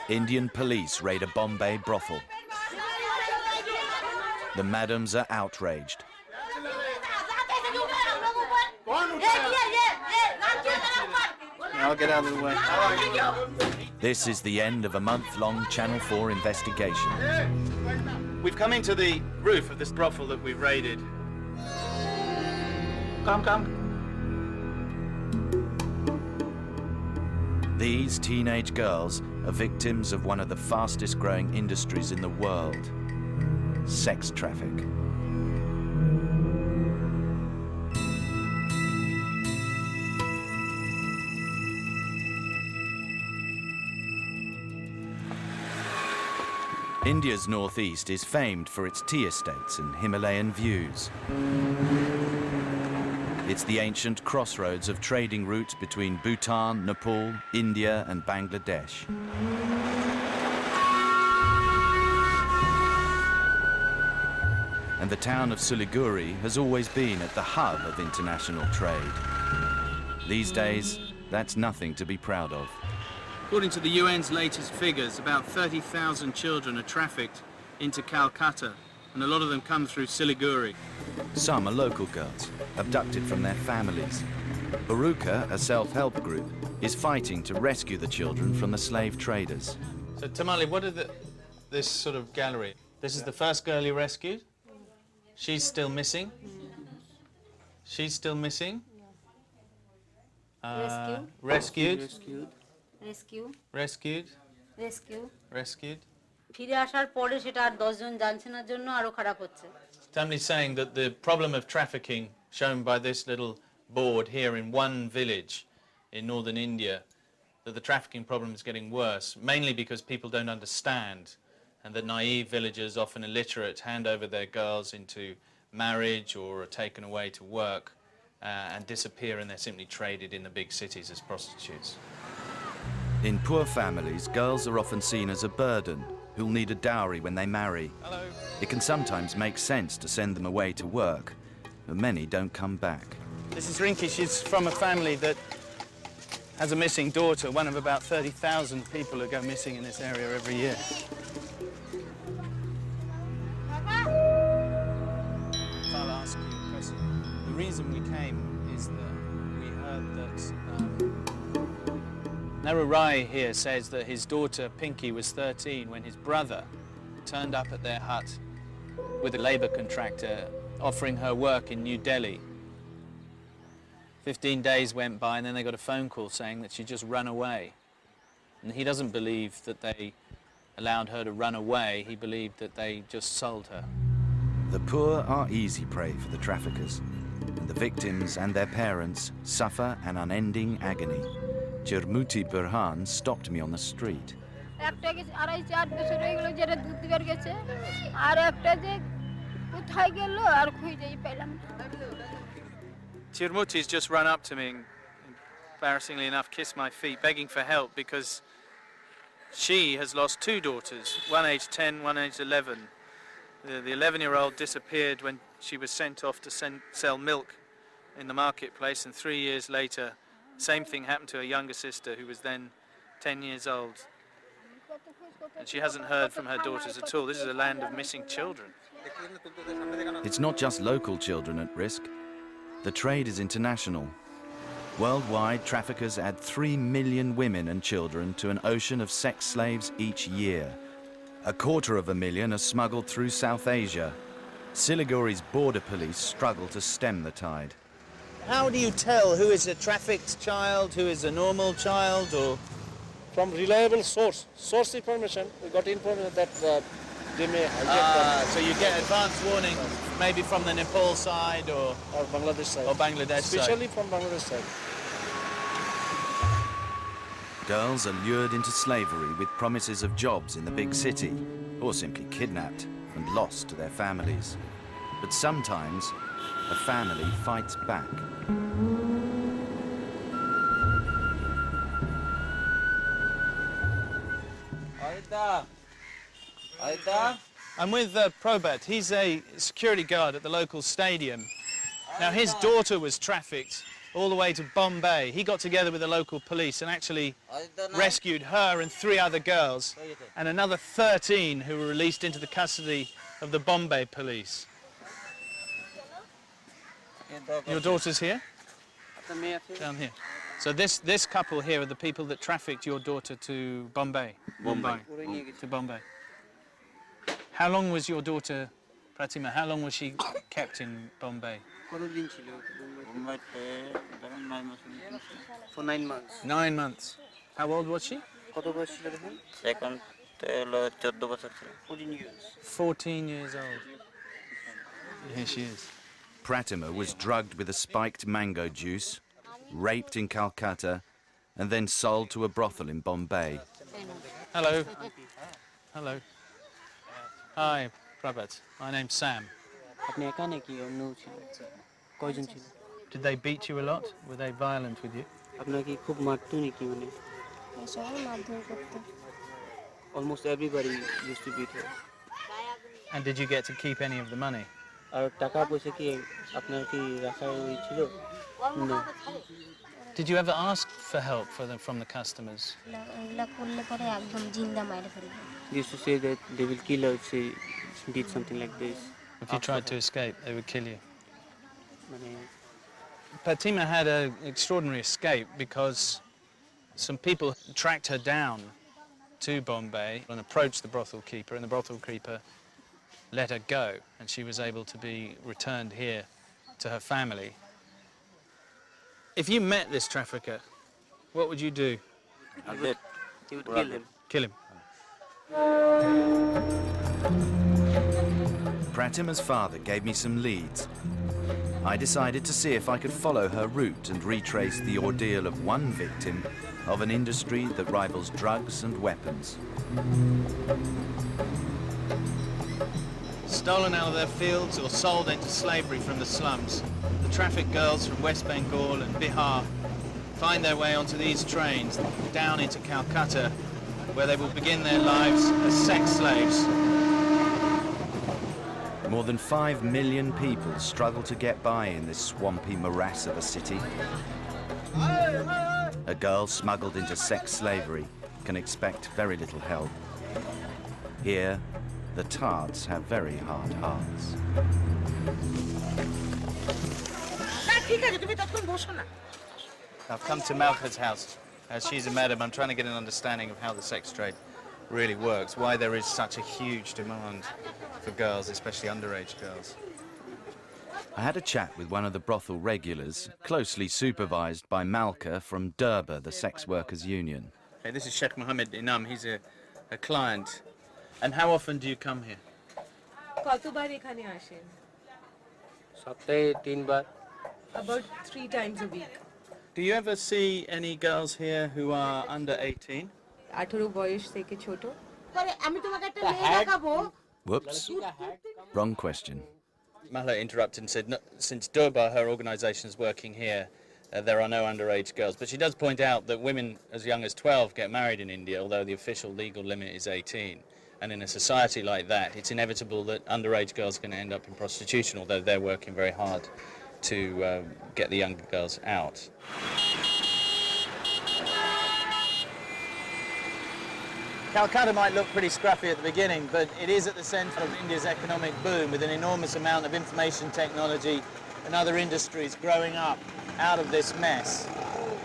Indian police raid a Bombay brothel. The madams are outraged. I'll get out of the way. This is the end of a month-long Channel 4 investigation. We've come into the roof of this brothel that we raided. Come. These teenage girls are victims of one of the fastest-growing industries in the world: sex traffic. India's northeast is famed for its tea estates and Himalayan views. It's the ancient crossroads of trading routes between Bhutan, Nepal, India and Bangladesh. And the town of Siliguri has always been at the hub of international trade. These days, that's nothing to be proud of. According to the UN's latest figures, about 30,000 children are trafficked into Calcutta, and a lot of them come through Siliguri. Some are local girls, abducted from their families. Baruka, a self-help group, is fighting to rescue the children from the slave traders. So, Tamali, what are this sort of gallery? This is the first girl you rescued? She's still missing? She's still missing? Rescued? ফিরে আসার পরে সেটা আর 10 জন জানছে না জন্য আরো খারাপ হচ্ছে। Tamli's saying that the problem of trafficking shown by this little board here in one village in northern India, that the trafficking problem is getting worse, mainly because people don't understand, and that naive villagers, often illiterate, hand over their girls into marriage or are taken away to work and disappear, and they're simply traded in the big cities as prostitutes. In poor families, girls are often seen as a burden who'll need a dowry when they marry. Hello. It can sometimes make sense to send them away to work, but many don't come back. This is Rinki. She's from a family that has a missing daughter, one of about 30,000 people who go missing in this area every year. If I'll ask you a question. The reason we came is that we heard that Narurai here says that his daughter Pinky was 13 when his brother turned up at their hut with a labour contractor offering her work in New Delhi. 15 days went by and then they got a phone call saying that she'd just run away. And he doesn't believe that they allowed her to run away, he believed that they just sold her. The poor are easy prey for the traffickers, and the victims and their parents suffer an unending agony. Chirmuti Burhan stopped me on the street. Chirmuti's just run up to me and, embarrassingly enough, kissed my feet, begging for help because she has lost two daughters, one aged 10, one aged 11. The 11-year-old disappeared when she was sent off to sell milk in the marketplace, and 3 years later, same thing happened to her younger sister, who was then 10 years old. And she hasn't heard from her daughters at all. This is a land of missing children. It's not just local children at risk. The trade is international. Worldwide, traffickers add 3 million women and children to an ocean of sex slaves each year. 250,000 are smuggled through South Asia. Siliguri's border police struggle to stem the tide. How do you tell who is a trafficked child, who is a normal child, or...? From reliable source information, we got information that they may have so you get advance warning, maybe from the Nepal side or Bangladesh side. Especially from Bangladesh side. Girls are lured into slavery with promises of jobs in the big city, or simply kidnapped and lost to their families. But sometimes, a family fights back. I'm with Probat. He's a security guard at the local stadium. Now, his daughter was trafficked all the way to Bombay. He got together with the local police and actually rescued her and 3 other girls and another 13 who were released into the custody of the Bombay police. Your daughter's here? Down here. So this couple here are the people that trafficked your daughter to Bombay? To Bombay. How long was your daughter, Pratima, how long was she kept in Bombay? For 9 months. 9 months. How old was she? 14 years. 14 years old. Here she is. Pratima was drugged with a spiked mango juice, raped in Calcutta, and then sold to a brothel in Bombay. Hello. Hello. Hi, Prabhat. My name's Sam. Did they beat you a lot? Were they violent with you? Almost everybody used to beat her. And did you get to keep any of the money? আর টাকা পয়সা কি আপনার কি রাখার ওই ছিল? No. Did you ever ask for help from the customers? They used to say that they will kill her if she did something like this. If you tried to escape, they would kill you. মানে Pratima had an extraordinary escape because some people tracked her down to Bombay and approached the brothel keeper, and the brothel keeper let her go, and she was able to be returned here to her family. If you met this trafficker, what would you do? he would kill him. Kill him. Pratima's father gave me some leads. I decided to see if I could follow her route and retrace the ordeal of one victim of an industry that rivals drugs and weapons. Stolen out of their fields or sold into slavery from the slums, the trafficked girls from West Bengal and Bihar find their way onto these trains down into Calcutta, where they will begin their lives as sex slaves. More than 5 million people struggle to get by in this swampy morass of a city. A girl smuggled into sex slavery can expect very little help. Here, the tarts have very hard hearts. I've come to Malka's house. She's a madam. I'm trying to get an understanding of how the sex trade really works, why there is such a huge demand for girls, especially underage girls. I had a chat with one of the brothel regulars, closely supervised by Malka from Durbar, the sex workers' union. Okay, this is Sheikh Mohammed Inam. He's a client. And how often do you come here? কতবার এখানে আসেন? সপ্তাহে 3 বার। About 3 times a week. Do you ever see any girls here who are under 18? 18 বয়স থেকে ছোট। Whoops. Wrong question. Mahla interrupted and said, no, since Durbar, her organisation, is working here, there are no underage girls. But she does point out that women as young as 12 get married in India, although the official legal limit is 18. And in a society like that, it's inevitable that underage girls are going to end up in prostitution, although they're working very hard to get the younger girls out. Calcutta might look pretty scruffy at the beginning, but it is at the centre of India's economic boom, with an enormous amount of information technology and other industries growing up out of this mess.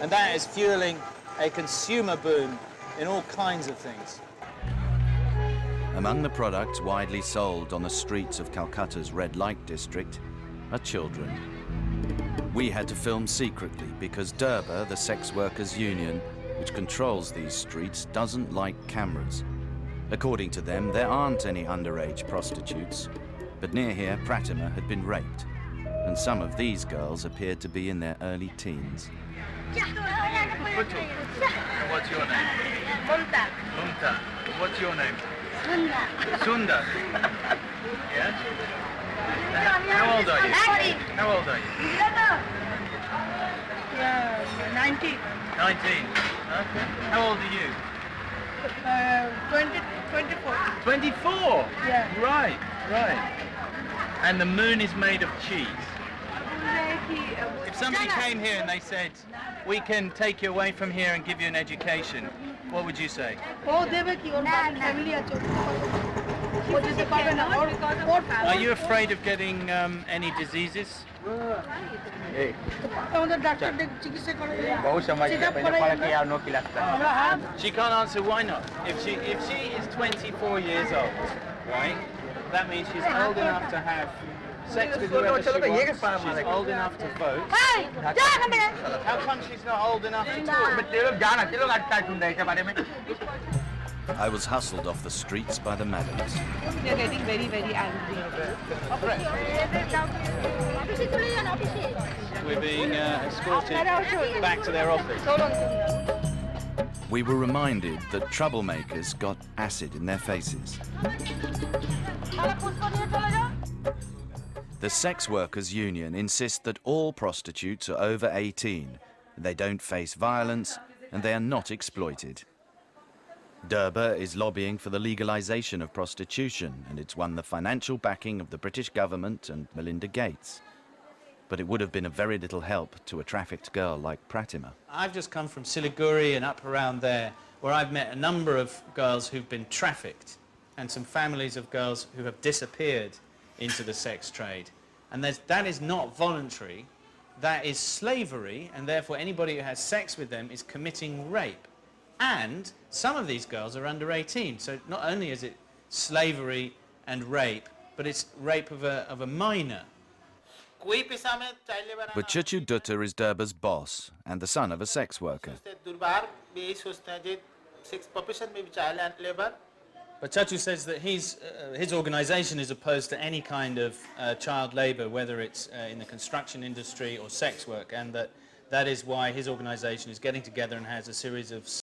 And that is fueling a consumer boom in all kinds of things. Among the products widely sold on the streets of Calcutta's red light district are children. We had to film secretly because Durbar, the sex workers' union, which controls these streets, doesn't like cameras. According to them, there aren't any underage prostitutes, but near here, Pratima had been raped, and some of these girls appeared to be in their early teens. What's your name? Mumta. Mumta. What's your name? Sunda. Sunda. Yes? How old are you? How old are you? 19. 19. Okay. How old are you? 24. 24? Yeah. Right, right. And the moon is made of cheese. If somebody came here and they said, we can take you away from here and give you an education, what would you say? Are you afraid of getting any diseases? She can't answer why not. If she is 24 years old, right, that means she's old enough to have sex with whoever she wants. She's old enough to vote. How come she's not old enough to talk? I was hustled off the streets by the madams. They're getting very, very angry. We're being escorted back to their office. We were reminded that troublemakers got acid in their faces. The Sex Workers Union insists that all prostitutes are over 18, they don't face violence, and they are not exploited. Durbar is lobbying for the legalization of prostitution, and it's won the financial backing of the British government and Melinda Gates. But it would have been of very little help to a trafficked girl like Pratima. I've just come from Siliguri and up around there, where I've met a number of girls who've been trafficked and some families of girls who have disappeared into the sex trade. And that is not voluntary, that is slavery, and therefore anybody who has sex with them is committing rape. And some of these girls are under 18, so not only is it slavery and rape, but it's rape of a minor. But Chachu Dutta is Durbar's boss and the son of a sex worker. But Chachu says that his organisation is opposed to any kind of child labour, whether it's in the construction industry or sex work, and that is why his organisation is getting together and has a series of